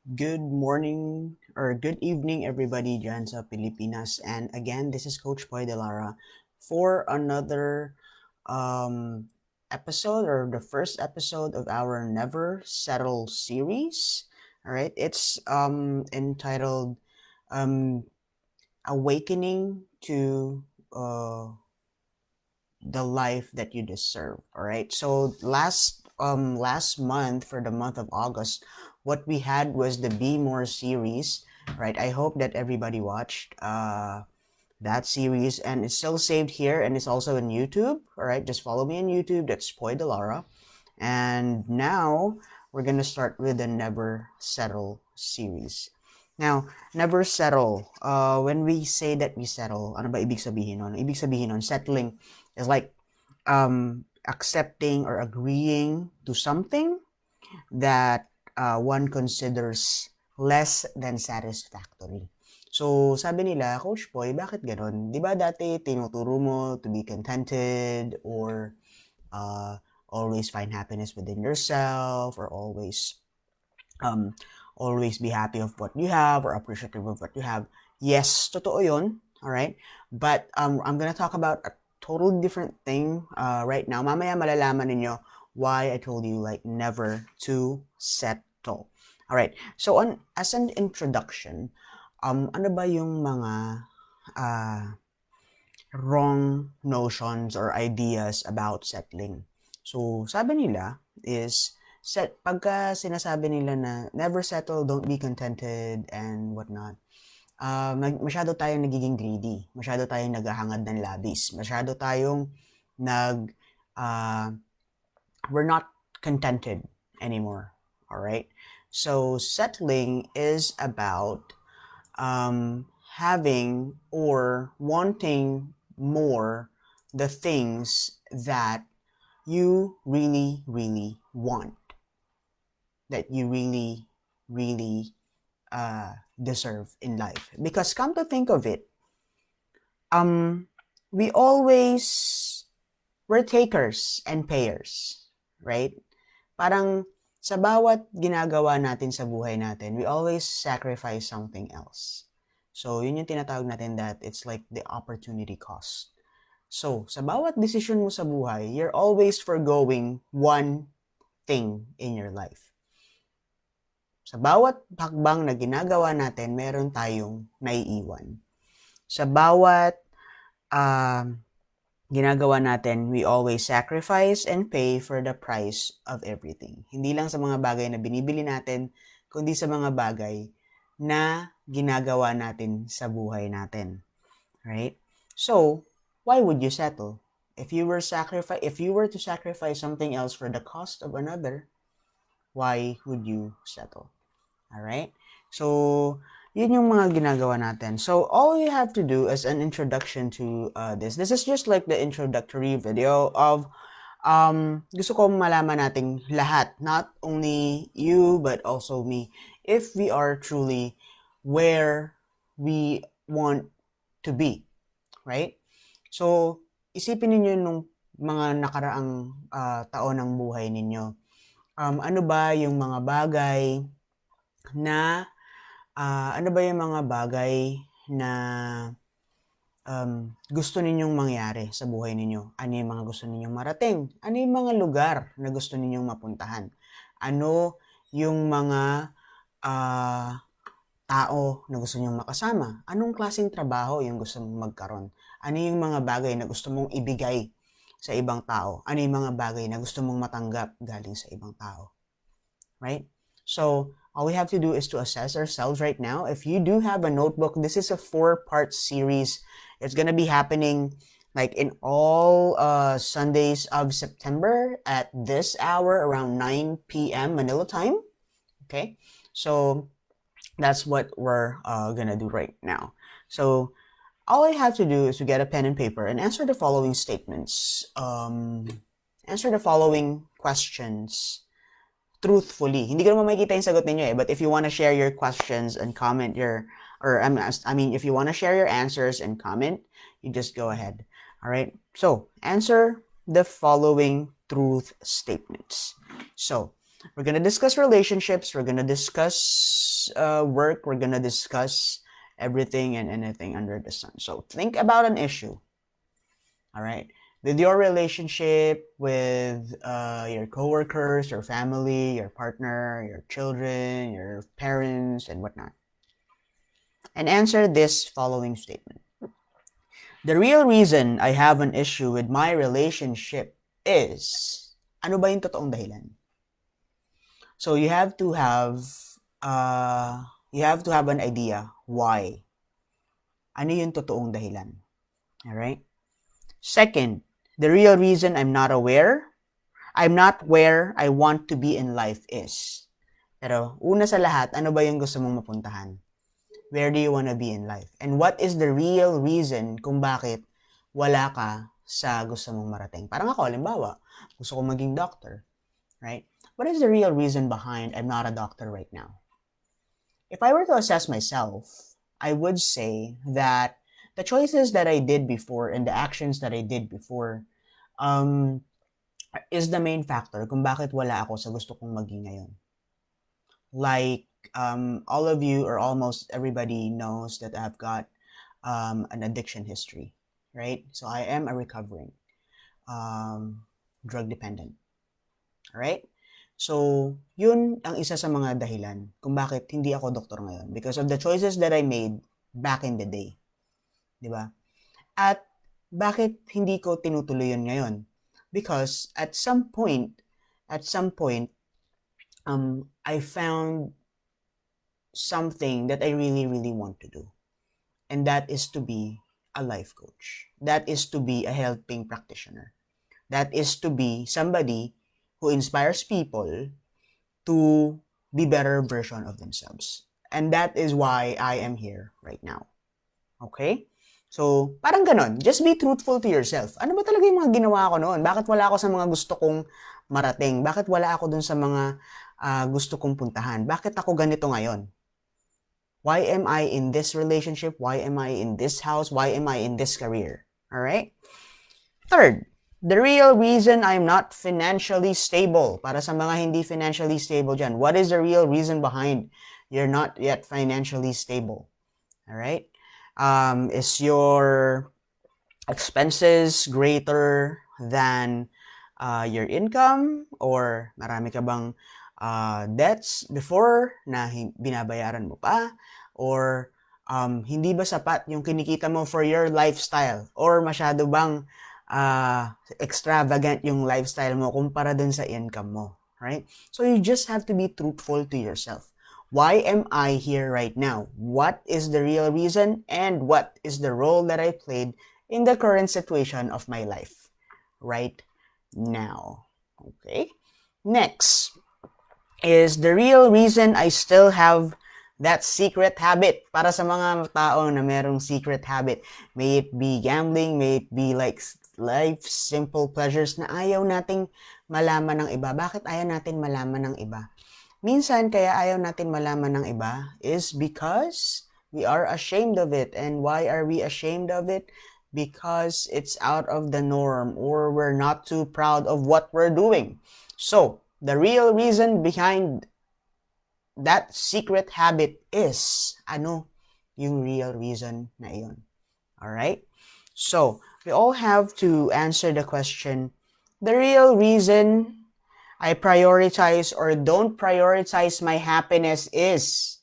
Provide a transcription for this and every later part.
Good morning or good evening, everybody dyan sa Pilipinas. And again, this is Coach Boy Delara for another episode or the first episode of our Never Settle series. All right, it's entitled um, Awakening to the life that you deserve. All right. So last month, for the month of August, what we had was the Be More series. Right. I hope that everybody watched that series, and it's still saved here, and it's also on YouTube. All right. Just follow me on YouTube. That's Poy Delara. And now we're gonna start with the Never Settle series. Now, never settle. When we say that we settle, ano ba ibig sabihin nun? Ibig sabihin nun, settling is like accepting or agreeing to something that one considers less than satisfactory. So, sabi nila, Coach Boy, bakit ganon? Di ba dati tinuturo mo to be contented or uh, always find happiness within yourself or um, always be happy of what you have or appreciative of what you have. Yes, totoo yun. All right. But I'm gonna talk about a totally different thing right now. Mamaya malalaman ninyo why I told you like never to settle. All right. So as an introduction, ano ba yung mga uh, wrong notions or ideas about settling? So sabi nila is pagka sinasabi nila na never settle, don't be contented and whatnot, masyado tayong nagiging greedy, masyado tayong naghahangad ng labis, masyado tayong nag, uh, we're not contented anymore. All right. So settling is about having or wanting more the things that you really, really want, that you really, really deserve in life. Because come to think of it, um, we always we're takers and payers, right? Parang sa bawat ginagawa natin sa buhay natin, we always sacrifice something else. So, yun yung tinatawag natin that it's like the opportunity cost. So, sa bawat decision mo sa buhay, you're always forgoing one thing in your life. Sa bawat hakbang na ginagawa natin, meron tayong naiiwan. Sa bawat ginagawa natin, we always sacrifice and pay for the price of everything. Hindi lang sa mga bagay na binibili natin, kundi sa mga bagay na ginagawa natin sa buhay natin. Right? So, why would you settle? If you were to sacrifice something else for the cost of another, why would you settle? Alright? So, yun yung mga ginagawa natin. So, all you have to do as an introduction to this is just like the introductory video of gusto ko malaman nating lahat, not only you but also me, if we are truly where we want to be. Right? So, isipin niyo nung mga nakaraang taon ng buhay ninyo. Ano ba yung mga bagay na ano ba yung mga bagay na gusto ninyong mangyari sa buhay ninyo? Ano yung mga gusto ninyong marating? Ano yung mga lugar na gusto ninyong mapuntahan? Ano yung mga tao na gusto ninyong makasama? Anong klaseng trabaho yung gusto mong magkaroon? Ano yung mga bagay na gusto mong ibigay sa ibang tao? Ano yung mga bagay na gusto mong matanggap galing sa ibang tao? Right? So, all we have to do is to assess ourselves right now. If you do have a notebook, this is a 4-part series. It's going to be happening like in all Sundays of September at this hour around 9 p.m. Manila time. Okay? So, that's what we're going to do right now. So, all I have to do is to get a pen and paper and answer the following statements. Answer the following questions truthfully. Hindi ko naman makikita yung sagot ninyo eh, but if you want to share your questions and comment if you want to share your answers and comment, you just go ahead. All right. So, answer the following truth statements. So, We're gonna discuss relationships, we're gonna discuss work, we're gonna discuss everything and anything under the sun. So think about an issue, all right? With your relationship, with your coworkers, your family, your partner, your children, your parents, and whatnot. And answer this following statement. The real reason I have an issue with my relationship is, ano ba yung totoong dahilan? So you have to have an idea why. Ano yung totoong dahilan? Alright? Second, the real reason I'm not where I want to be in life is. Pero una sa lahat, ano ba yung gusto mong mapuntahan? Where do you want to be in life? And what is the real reason kung bakit wala ka sa gusto mong marating? Parang ako, halimbawa, gusto ko maging doctor. Right? What is the real reason behind I'm not a doctor right now? If I were to assess myself, I would say that the choices that I did before and the actions that I did before is the main factor kung bakit wala ako sa gusto kong maging ngayon. Like, all of you or almost everybody knows that I've got an addiction history, right? So I am a recovering drug dependent. Alright? So, yun ang isa sa mga dahilan kung bakit hindi ako doktor ngayon. Because of the choices that I made back in the day. Diba? At bakit hindi ko tinutuloy yun ngayon? Because at some point, I found something that I really, really want to do. And that is to be a life coach. That is to be a helping practitioner. That is to be somebody who inspires people to be better version of themselves. And that is why I am here right now. Okay? So, parang ganon. Just be truthful to yourself. Ano ba talaga yung mga ginawa ko noon? Bakit wala ako sa mga gusto kong marating? Bakit wala ako dun sa mga gusto kong puntahan? Bakit ako ganito ngayon? Why am I in this relationship? Why am I in this house? Why am I in this career? Alright? Third, the real reason I'm not financially stable. Para sa mga hindi financially stable dyan, what is the real reason behind you're not yet financially stable? Alright? Is your expenses greater than your income? Or marami ka bang debts before na binabayaran mo pa? Or hindi ba sapat yung kinikita mo for your lifestyle? Or masyado bang extravagant yung lifestyle mo kumpara dun sa income mo? Right? So you just have to be truthful to yourself. Why am I here right now? What is the real reason? And what is the role that I played in the current situation of my life right now? Okay? Next is the real reason I still have that secret habit. Para sa mga tao na merong secret habit, may it be gambling, may it be like life simple pleasures na ayaw nating malaman ng iba. Bakit ayaw natin malaman ng iba? Minsan, kaya ayaw natin malaman ng iba is because we are ashamed of it. And why are we ashamed of it? Because it's out of the norm or we're not too proud of what we're doing. So, the real reason behind that secret habit is, ano yung real reason na iyon? Alright? So, we all have to answer the question, the real reason I prioritize or don't prioritize my happiness is,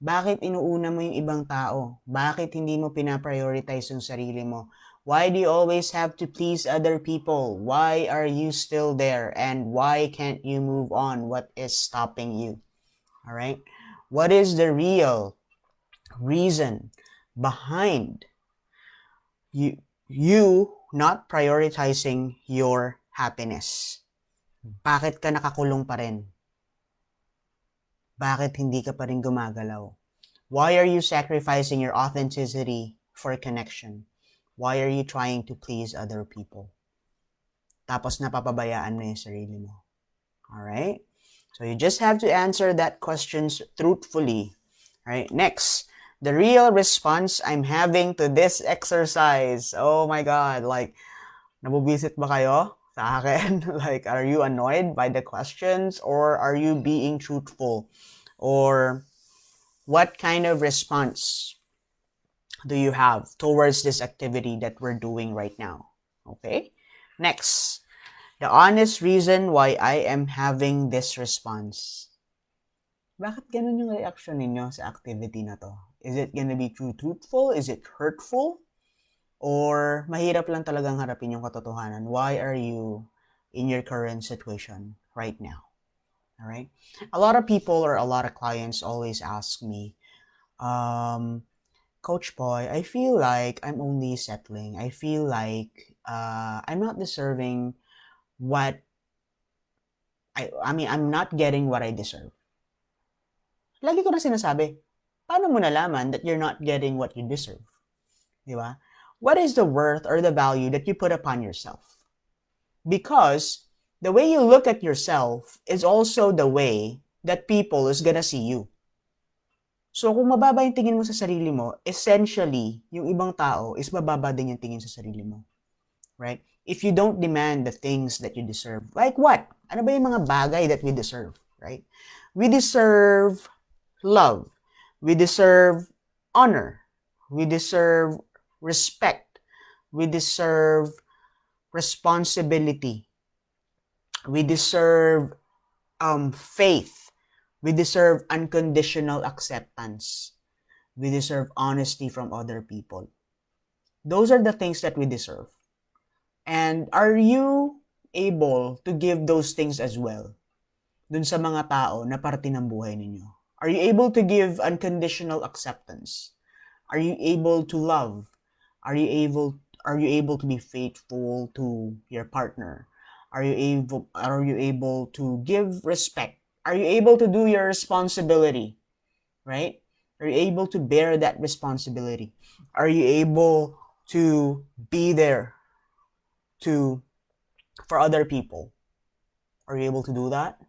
bakit inuuna mo yung ibang tao? Bakit hindi mo pinaprioritize yung sarili mo? Why do you always have to please other people? Why are you still there? And why can't you move on? What is stopping you? Alright? What is the real reason behind you not prioritizing your happiness? Bakit ka nakakulong pa rin? Bakit hindi ka pa rin gumagalaw? Why are you sacrificing your authenticity for connection? Why are you trying to please other people? Tapos napapabayaan mo yung sarili mo. Alright? So you just have to answer that questions truthfully. Alright? Next, the real response I'm having to this exercise. Oh my God, like, nabubisit ba kayo? sa akin. Like, are you annoyed by the questions or are you being truthful? Or what kind of response do you have towards this activity that we're doing right now? Okay? Next, the honest reason why I am having this response. Bakit ganun yung reaction ninyo sa activity na to? Is it gonna be truthful? Is it hurtful? Or mahirap lang talagang harapin yung katotohanan? Why are you in your current situation right now? All right? A lot of people or a lot of clients always ask me, Coach Boy, I feel like I'm only settling. I feel like I'm not deserving what I mean, I'm not getting what I deserve. Lagi ko na sinasabi, paano mo nalaman that you're not getting what you deserve? Di ba? What is the worth or the value that you put upon yourself? Because the way you look at yourself is also the way that people is gonna see you. So kung mababa yung tingin mo sa sarili mo, essentially, yung ibang tao is mababa din yung tingin sa sarili mo. Right? If you don't demand the things that you deserve. Like what? Ano ba yung mga bagay that we deserve? Right? We deserve love. We deserve honor. We deserve respect. We deserve responsibility. We deserve faith. We deserve unconditional acceptance. We deserve honesty from other people. Those are the things that we deserve. And are you able to give those things as well dun sa mga tao na parte ng buhay ninyo? Are you able to give unconditional acceptance? Are you able to love? Are you able to be faithful to your partner? Are you able to give respect? Are you able to do your responsibility? Right? Are you able to bear that responsibility? Are you able to be there for other people? Are you able to do that?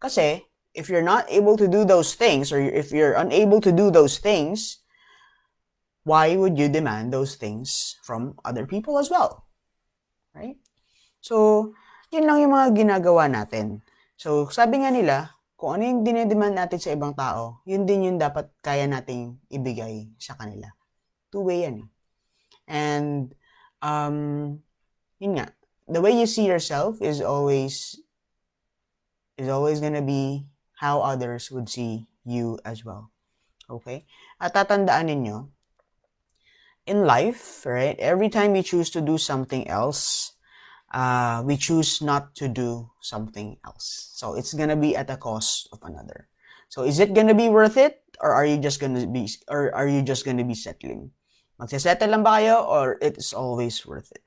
Kasi if you're not able to do those things, or if you're unable to do those things, why would you demand those things from other people as well? Right? So, yun lang yung mga ginagawa natin. So, sabi nga nila, kung ano yung dinedemand natin sa ibang tao, yun din yung dapat kaya nating ibigay sa kanila. Two-way yan. And, yun nga, the way you see yourself is always gonna be how others would see you as well. Okay? At tatandaan ninyo, in life, right, every time we choose to do something else, we choose not to do something else. So it's gonna be at the cost of another. So is it gonna be worth it, or are you just gonna be settling? Magse-settle lang ba kayo, or it's always worth it?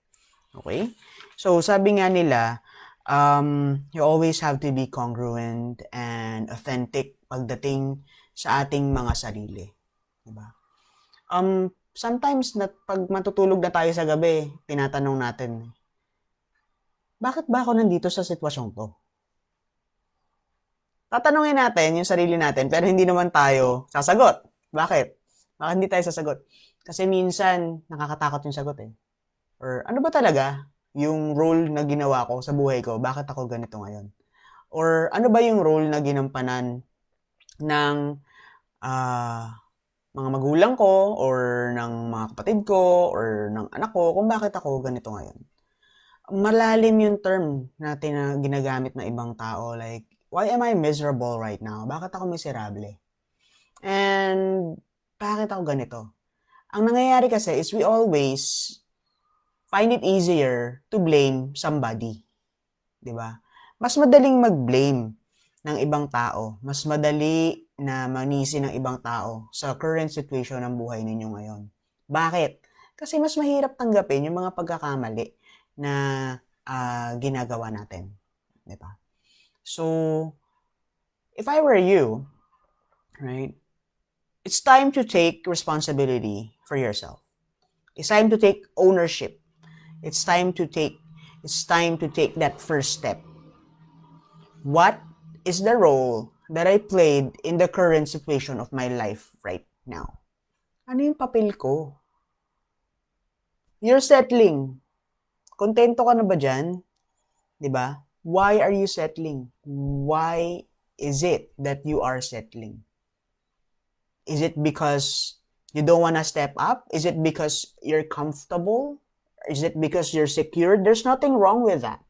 Okay? So sabi nga nila, you always have to be congruent and authentic pagdating sa ating mga sarili. Diba? Sometimes pag matutulog na tayo sa gabi, tinatanong natin, bakit ba ako nandito sa sitwasyong to? Tatanungin natin yung sarili natin, pero hindi naman tayo sasagot. Bakit? Bakit hindi tayo sasagot? Kasi minsan, nakakatakot yung sagot eh. Or ano ba talaga yung role na ginawa ko sa buhay ko? Bakit ako ganito ngayon? Or ano ba yung role na ginampanan ng mga magulang ko, or ng mga kapatid ko, or ng anak ko, kung bakit ako ganito ngayon? Malalim yung term natin na ginagamit ng ibang tao. Like, why am I miserable right now? Bakit ako miserable? And bakit ako ganito? Ang nangyayari kasi is we always find it easier to blame somebody. Diba? Mas madaling mag-blame ng ibang tao. Mas madali na manisi ng ibang tao sa current situation ng buhay ninyo ngayon. Bakit? Kasi mas mahirap tanggapin yung mga pagkakamali na ginagawa natin. Diba? So, if I were you, right, it's time to take responsibility for yourself. It's time to take ownership. It's time to take that first step. What is the role that I played in the current situation of my life right now? Ano yung papel ko? You're settling. Kontento ka na ba dyan? Diba? Why are you settling? Why is it that you are settling? Is it because you don't want to step up? Is it because you're comfortable? Is it because you're secure? There's nothing wrong with that.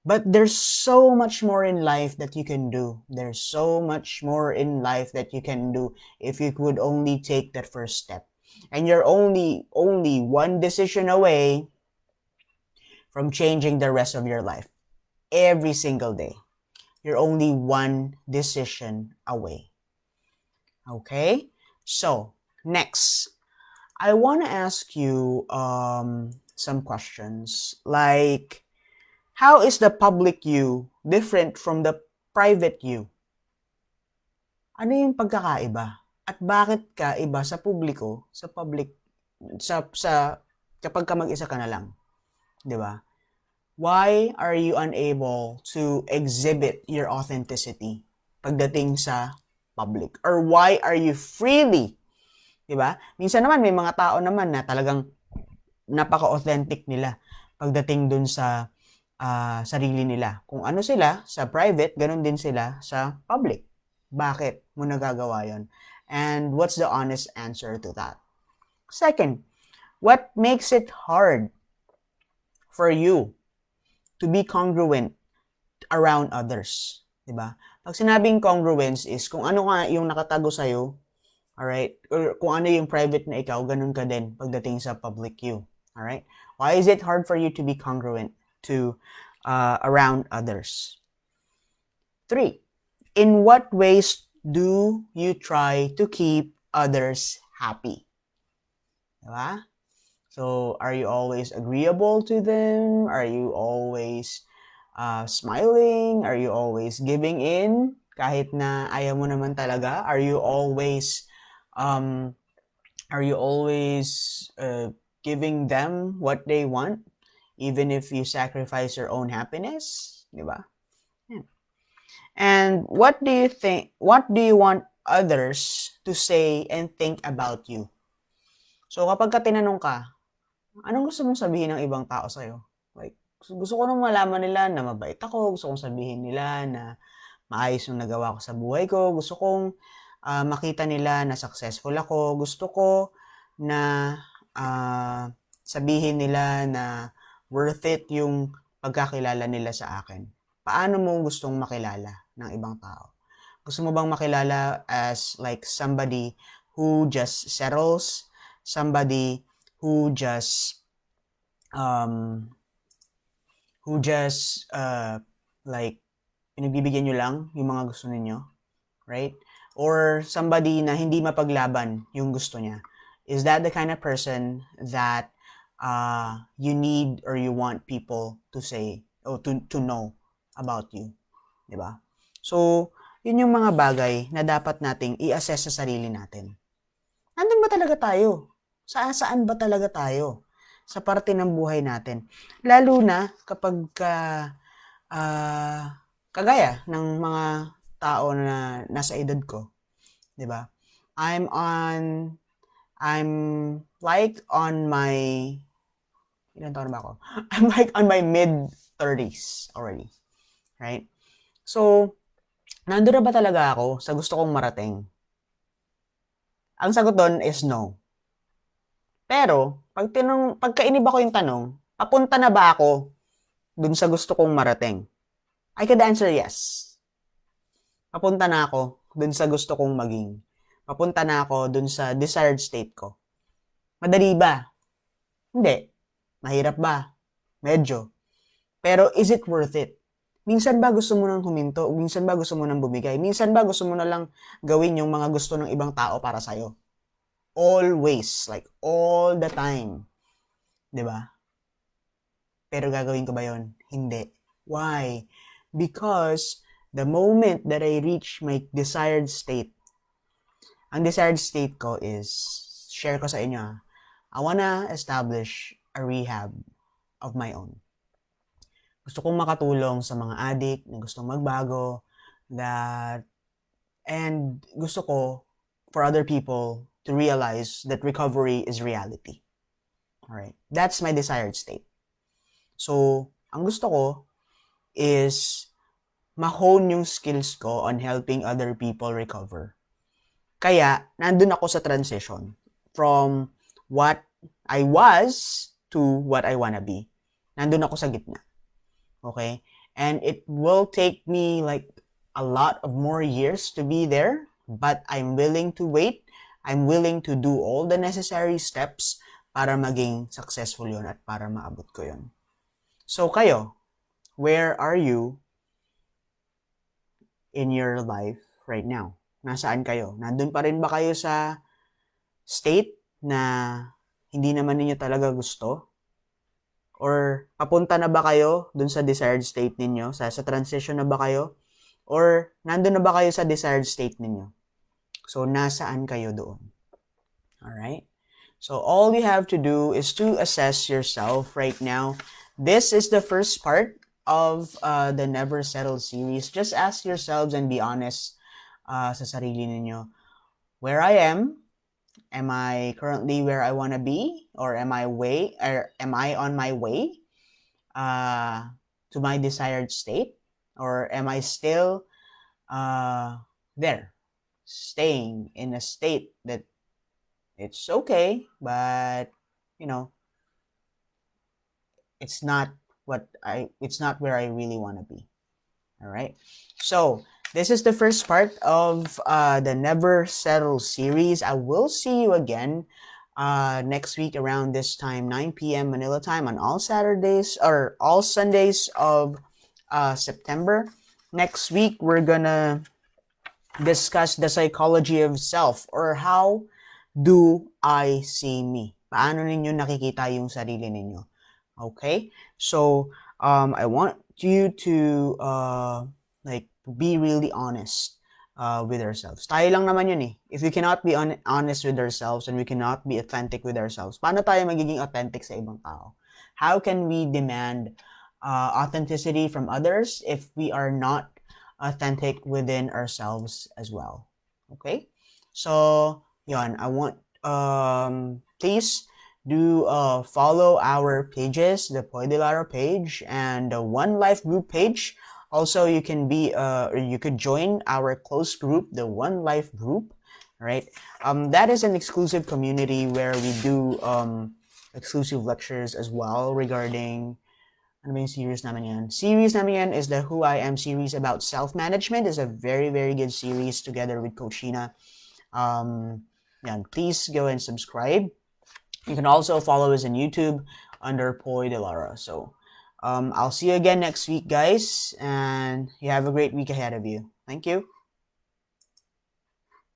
But there's so much more in life that you can do. There's so much more in life that you can do if you could only take that first step. And you're only one decision away from changing the rest of your life. Every single day. You're only one decision away. Okay? So, next. I want to ask you some questions. Like, how is the public you different from the private you? Ano yung pagkakaiba? At bakit ka iba sa publiko, sa public, kapag ka mag-isa ka na lang? 'Di ba? Why are you unable to exhibit your authenticity pagdating sa public? Or why are you freely, 'di ba? Minsan naman may mga tao naman na talagang napaka-authentic nila pagdating dun sa sarili nila. Kung ano sila sa private, ganun din sila sa public. Bakit mo nagagawa yon? And what's the honest answer to that? Second, what makes it hard for you to be congruent around others? Diba? Pag sinabing congruence is kung ano nga yung nakatago sa'yo, alright? Or kung ano yung private na ikaw, ganun ka din pagdating sa public you. Alright? Why is it hard for you to be congruent to around others? 3. In what ways do you try to keep others happy? Diba? So, are you always agreeable to them? Are you always smiling? Are you always giving in? Kahit na ayaw mo naman talaga? Are you always giving them what they want? Even if you sacrifice your own happiness? Diba? Yeah. And what do you want others to say and think about you? So, kapag ka tinanong ka, anong gusto mong sabihin ng ibang tao sa'yo? Like, gusto ko nang malaman nila na mabait ako, gusto kong sabihin nila na maayos yung nagawa ko sa buhay ko, gusto kong makita nila na successful ako, gusto ko na sabihin nila na worth it yung pagkakilala nila sa akin. Paano mo gustong makilala ng ibang tao? Gusto mo bang makilala as like somebody who just settles, somebody who just like pinagbibigyan nyo lang yung mga gusto ninyo, right? Or somebody na hindi mapaglaban yung gusto niya. Is that the kind of person that you need or you want people to say or to know about you? Diba? So, yun yung mga bagay na dapat nating i-assess sa sarili natin. Nandun ba talaga tayo? Saan ba talaga tayo? Sa parte ng buhay natin. Lalo na kapag kagaya ng mga tao na nasa edad ko. 'Di ba? I'm like on my ilan taon ba ako? I'm like on my mid-30s already. Right? So, nandun na ba talaga ako sa gusto kong marating? Ang sagot doon is no. Pero, pagkainiba ko yung tanong, papunta na ba ako dun sa gusto kong marating? I could answer yes. Papunta na ako dun sa gusto kong maging. Papunta na ako dun sa desired state ko. Madali ba? Hindi. Mahirap ba? Medyo. Pero is it worth it? Minsan ba gusto mo nang huminto? Minsan ba gusto mo nang bumigay? Minsan ba gusto mo na lang gawin yung mga gusto ng ibang tao para sa'yo? Always. Like, all the time. 'Di ba? Pero gagawin ko ba yon? Hindi. Why? Because the moment that I reach my desired state, ang desired state ko is, share ko sa inyo, I wanna establish a rehab of my own. Gusto kong makatulong sa mga addict na gustong magbago, and gusto ko for other people to realize that recovery is reality. Alright? That's my desired state. So, ang gusto ko is ma-hone yung skills ko on helping other people recover. Kaya, nandun ako sa transition from what I was to what I wanna be. Nandun ako sa gitna. Okay? And it will take me like a lot of more years to be there, but I'm willing to wait. I'm willing to do all the necessary steps para maging successful yon at para maabot ko yon. So kayo, where are you in your life right now? Nasaan kayo? Nandun pa rin ba kayo sa state na hindi naman ninyo talaga gusto? Or papunta na ba kayo dun sa desired state ninyo? Sa transition na ba kayo? Or nandun na ba kayo sa desired state ninyo? So, nasaan kayo doon? Alright? So, all you have to do is to assess yourself right now. This is the first part of the Never Settle series. Just ask yourselves and be honest sa sarili ninyo. Where I am I currently where I want to be? Or am I on my way to my desired state? Or am I still there, staying in a state that it's okay, but it's not where I really want to be. All right. So this is the first part of the Never Settle series. I will see you again next week around this time, 9 p.m. Manila time, on all Saturdays or all Sundays of September. Next week, we're gonna discuss the psychology of self, or how do I see me? Paano ninyo nakikita yung sarili ninyo? Okay? So, I want you to be really honest with ourselves. Tayo lang naman yun eh. If we cannot be honest with ourselves and we cannot be authentic with ourselves, paano tayo magiging authentic sa ibang tao? How can we demand authenticity from others if we are not authentic within ourselves as well? Okay? So, yun. I want, please do follow our pages, the Poy de Lara page and the One Life group page. Also, you can be, or you could join our close group, the One Life group, right? That is an exclusive community where we do exclusive lectures as well regarding, ano ba yung series namin yan? Series namin yan is the Who I Am series about self-management. It's a very, very good series together with Coach Sheena. Yan, please go and subscribe. You can also follow us on YouTube under Poy de Lara. So, I'll see you again next week, guys, and you have a great week ahead of you. Thank you.